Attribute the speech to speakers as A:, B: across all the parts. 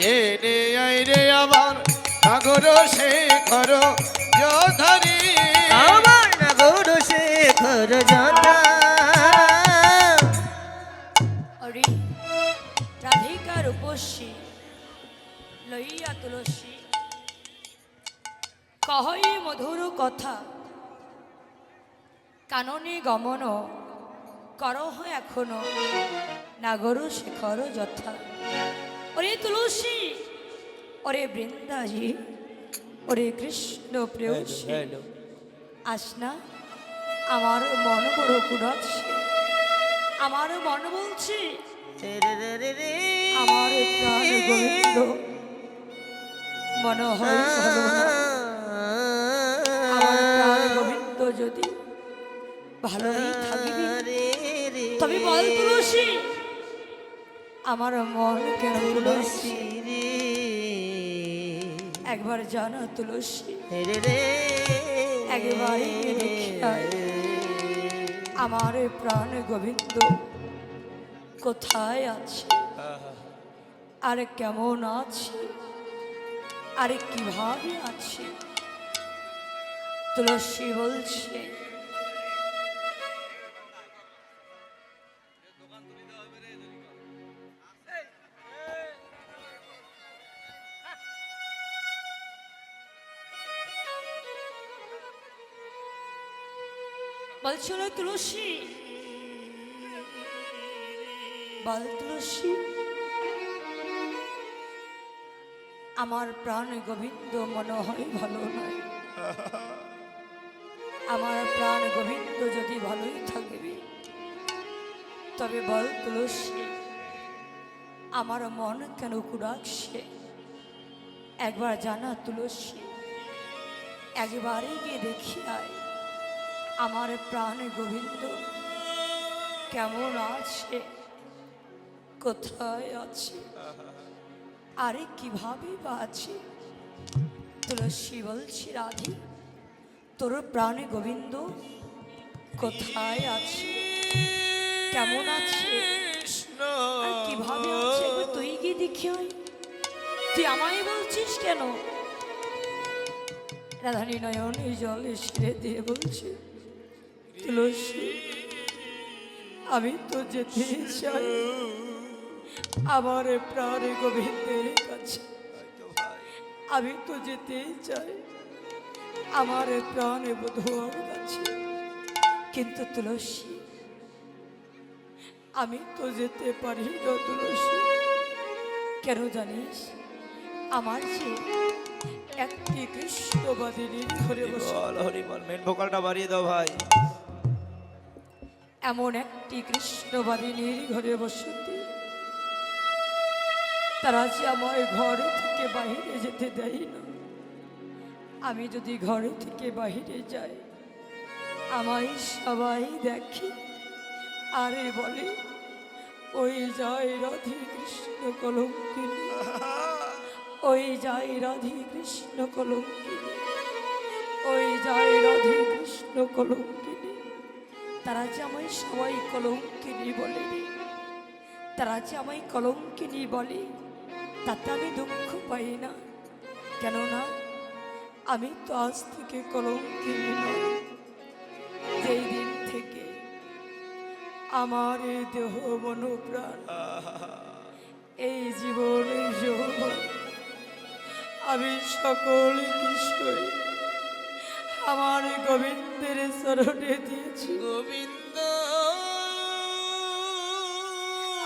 A: জেনে আয় রে আমার নাগর শেখর যোধারি,
B: আমার নাগর শেখর যোধা।
C: অরে রাধিকার উপসী লইয়া তুলসী কহই মধুর কথা, কাননে গমন করহ এখনো নাগর শেখর যথা। ওরে তুলসী, ওরে বৃন্দাজি, ওরে কৃষ্ণ প্রেয়সী, আস না, আমার মন বড় কুড়াচ্ছে, আমার মন বলছে আমার প্রাণ গোবিন্দ মনে হয় ভালো না। আমার প্রাণ গোবিন্দ যদি ভালোই থাকবি তবে বল তুলসী, আমার মন কেন তুলসী একবার জানা তুলসী, একবারই দেখি আমার প্রাণ গোবিন্দ কোথায় আছে, আর কেমন আছে, আরে কিভাবে আছে। তুলসী বলছে বলছিল তুলসী, বল তুলসী, আমার প্রাণ গোবিন্দ মনে হয় ভালো নয়, আমার প্রাণ গোবিন্দ যদি ভালোই থাকবে তবে বল তুলসী, আমার মন কেন কুড়াচ্ছে একবার জানা তুলসী, একবারই গিয়ে দেখি আয় আমার প্রাণ গোবিন্দ কেমন আছে, কোথায় আছে, আরে কিভাবে বা আছে। তুলসী বলছি রাধি, তোর প্রাণ গোবিন্দ কোথায় আছে, কেমন আছে, আর কিভাবে আছে, তুই গিয়ে দেখি হয়, তুই আমায় বলছিস কেন। রাধানী নয়নে জল ছেড়ে দিয়ে বলছে তুলসী, আমি তো যেতে চাই আমার প্রাণ গোবিন্দের কাছে, আমি তো যেতে চাই আমার প্রাণ বধুর কাছে, কিন্তু তুলসী আমি তো যেতে পারি না তুলসী। কেন জানিস, আমার যে একটি কৃষ্ণবাদিনীর ঘরে বসে,
A: মেন ভোকালটা বাড়িয়ে দাও ভাই,
C: এমন একটি কৃষ্ণবাদিনীর ঘরে বসতি, তারা যে আমার ঘর থেকে বাহিরে যেতে দেয় না। আমি যদি ঘর থেকে বাহিরে যাই আমায় সবাই দেখে আরে বলে ওই যায় রাধে কৃষ্ণ কলঙ্কিনী, ওই যায় রাধে কৃষ্ণ কলঙ্কিনী, ওই যায় রাধে কৃষ্ণ কলঙ্কিনী। তারা যে আমায় সবাই কলঙ্কিনী বলে রে, তারা যে আমায় কলঙ্কিনী বলে তাতে আমি দুঃখ পাই না, কেননা আমি তো আজ থেকে কলঙ্কিনী নয়। যেই দিন থেকে আমার এই দেহ মন প্রাণ এই জীবন এই যৌবন আমি সকল কিছুই আমার গোবিন্দের চরণে দিয়েছি।
A: গোবিন্দ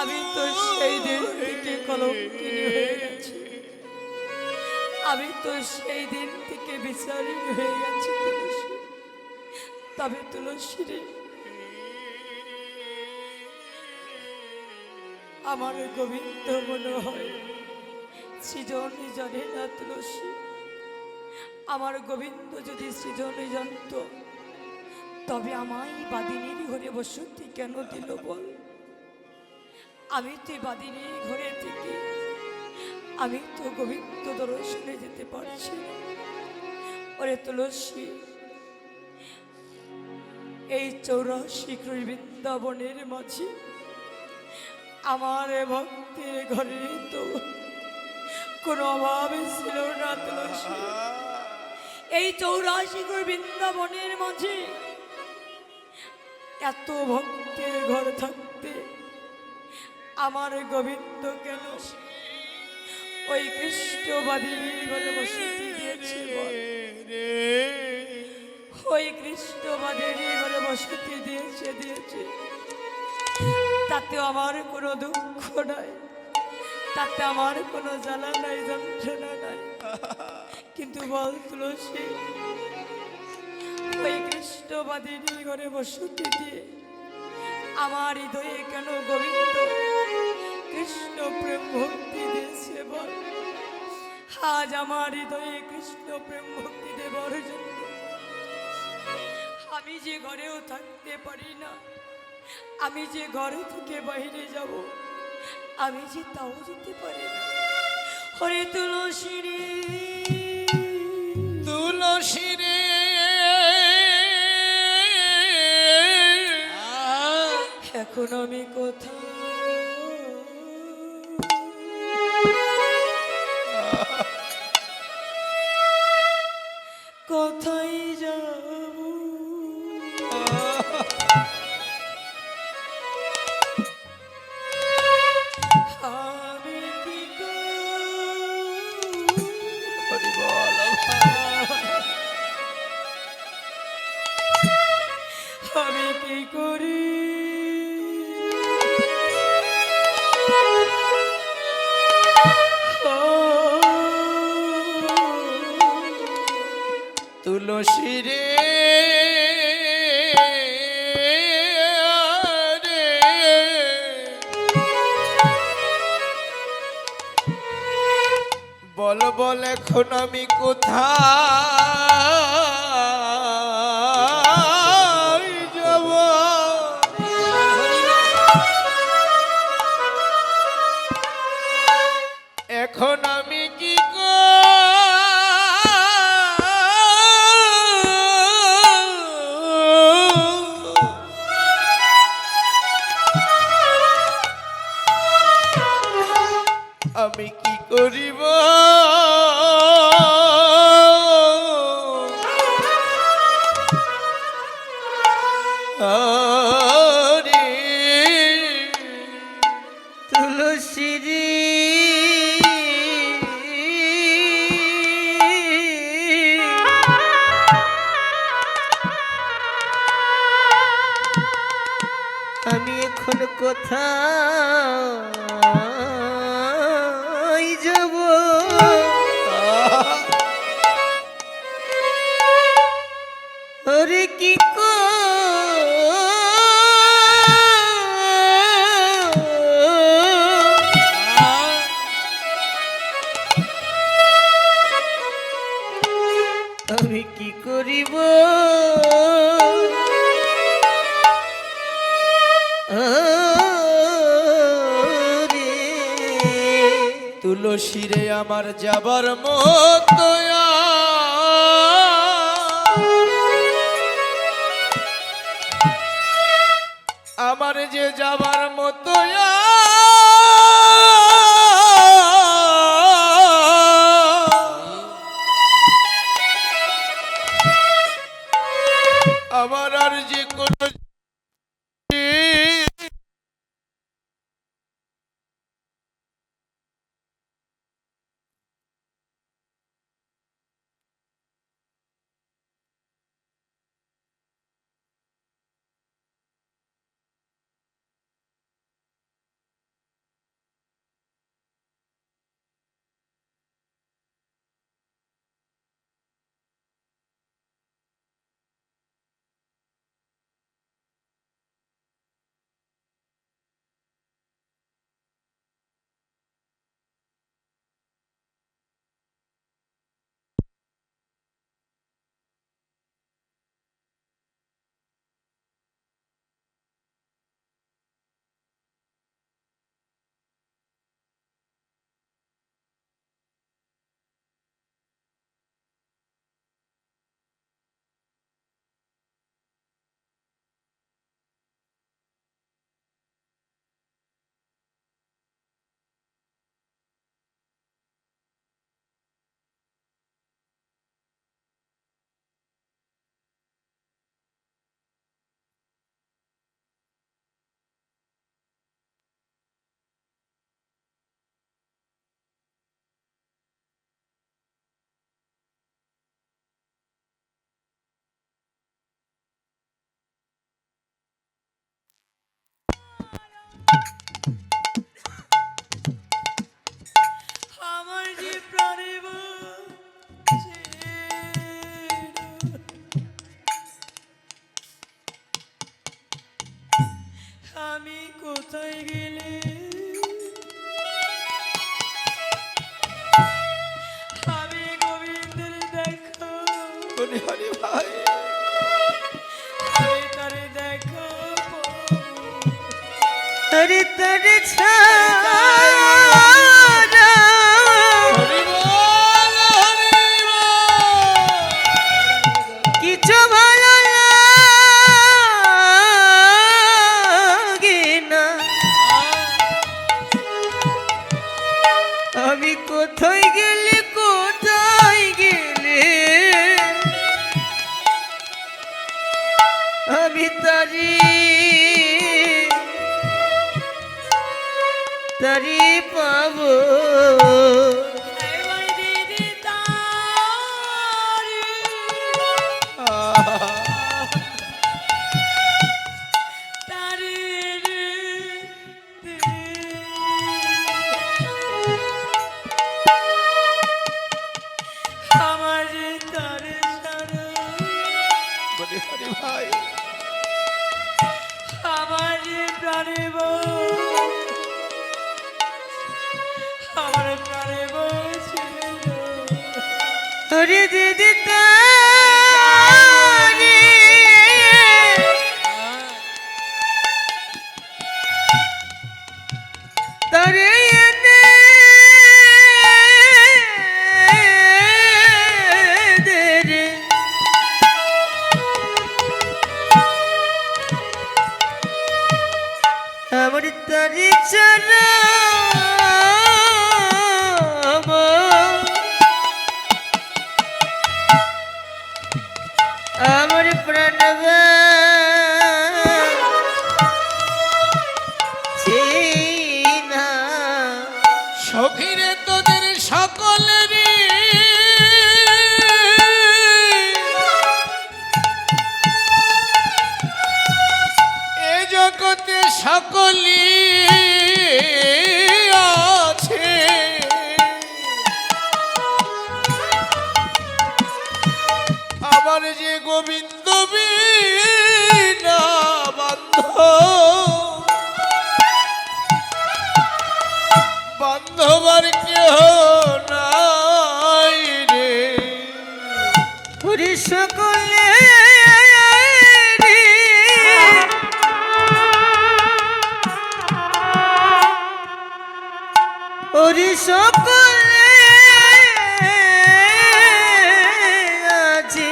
C: আমি তো সেই দিন থেকে কলঙ্কিনী হয়ে গেছি, আমি তো সেই দিন থেকে বিচারিণ হয়ে গেছি তুলসী। তবে তুলসী রে, আমার গোবিন্দ মনে হয় সৃজনে জানে না তুলসী। আমার গোবিন্দ যদি সৃজনে জানত তবে আমায় বাদিনীর ঘরে বসতি কেন দিল বল। আমি তো বাদিনীর ঘরে থেকে আমি তো গোবিন্দ দর্শনে যেতে পারছি না। ওরে তুলসী, এই 84 বৃন্দাবনের মাঝে আমার ভক্তের ঘরে তো কোনো অভাবে ছিল না তুলসী। এই 84 বৃন্দাবনের মাঝে এত ভক্তের ঘর থাকতে আমার গোবিন্দ কেন ওই কৃষ্ণবাদীর ঘরে বসতি দিয়েছে বল? ওই কৃষ্ণবাদীর ঘরে বসতি দিয়েছে তাতে আমার কোনো দুঃখ নাই, তাতে আমার কোনো জ্বালা নাই, যন্ত্রণা নাই। কিন্তু বল তুলসী, ওই কৃষ্ণবাদীর ঘরে বসতি দিয়ে আমার হৃদয়ে কেন গোবিন্দ কৃষ্ণ প্রেম ভক্তি দিয়েছে বল? আজ আমার হৃদয়ে কৃষ্ণ প্রেম ভক্তি দেবার জন্য আমি যে ঘরেও থাকতে পারি না, আমি যে ঘর থেকে বাইরে যাব, আমি যে তাও যেতে পারি না। হরে তুলসী রে,
A: তুলসী রে,
C: এখন আমি কোথায় কোথায় যাব? আমি কি
A: হরি বল।
C: আমি কি করি?
A: তুলসী রে, বল বল এখন আমি কোথায় যাব? এখন আমি কি আমি কি করিব? হরি
B: তুলসী রে, আমি এখন কোথায় যাব? ওরে কি আমি কি করিব?
A: তুলসী রে, আমার যাবার মতো আমার যে যাবার মতো আমার আর যে কোনো
B: কোথায় গেলে কোথায় গেলে আমি তারি তারি পাবো
C: এবার দিদি তারি তারি রে আমার তারে সারা
A: বলি হরি ভাই
C: আমার প্রাণে আমার প্রাণে ছিল
B: আরে দিদি তারি তারে এনে দে রে আমার তারি ছাড়া আমার প্রাণবা না
A: সখীরে তোদের সকলেরই এ জগতে সকলি আছে আমার যে গোবিন্দ বিনা বান্ধব আর কেহ নাই রে
B: পুরি সকলে ওরে সকলে আছে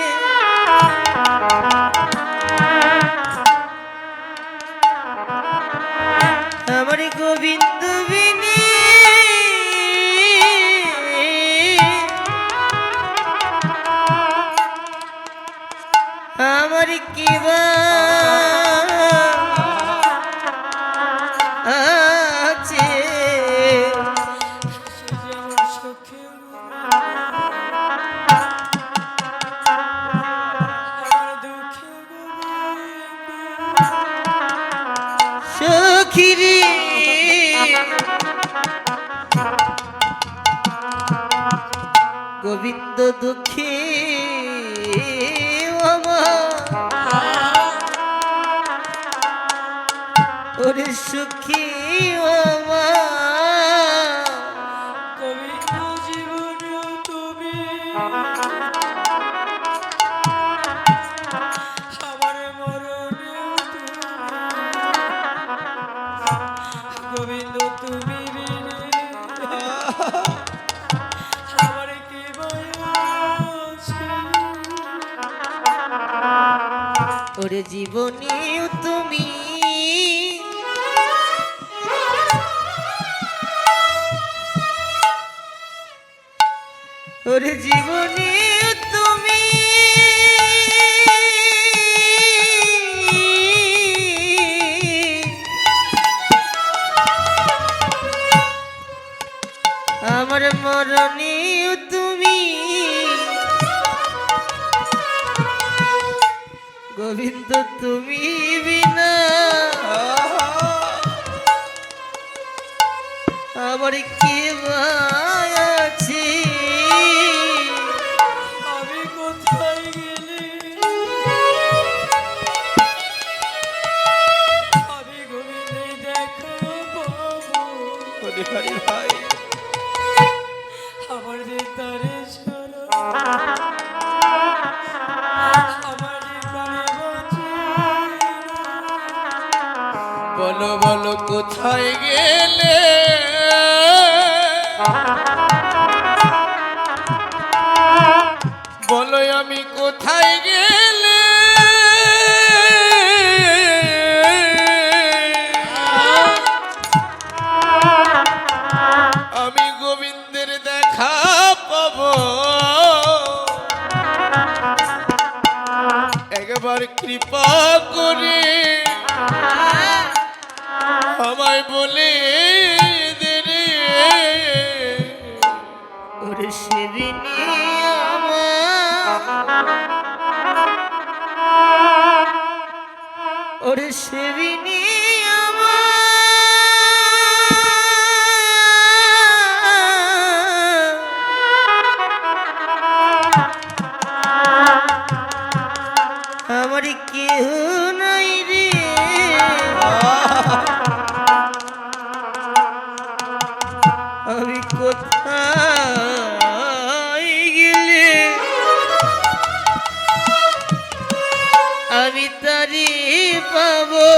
B: আমার গোবিন্দ বিনি আমার কিবা আছে সখিরি গোবিন্দ দুঃখী ওরে সুখী
C: গোবিন্দ জীবন তুমি আমার মরণে গোবিন্দ তুমি বিনে আমার কি বয়সে
B: ওরে জীবনী তুমি ওরে জীবনী তুমি আমার মরণী তুমি গোবিন্দ তুমি বিনা আমার কি আছে
C: আমি কোথায় গেলে আমি গোবিন্দ দেখা পাবো
A: বলি হরি ভাই
C: আমার যে তারে ছাড়া আমার যে প্রাণে বাঁচে
A: বলো বলো কোথায় গেলে বলো আমি কোথায় গেলে আমি গোবিন্দের
B: ওরে সেবিনী আমার কেহ নাই রে, আমি কোথায় গেলে আমি তারি পাবো।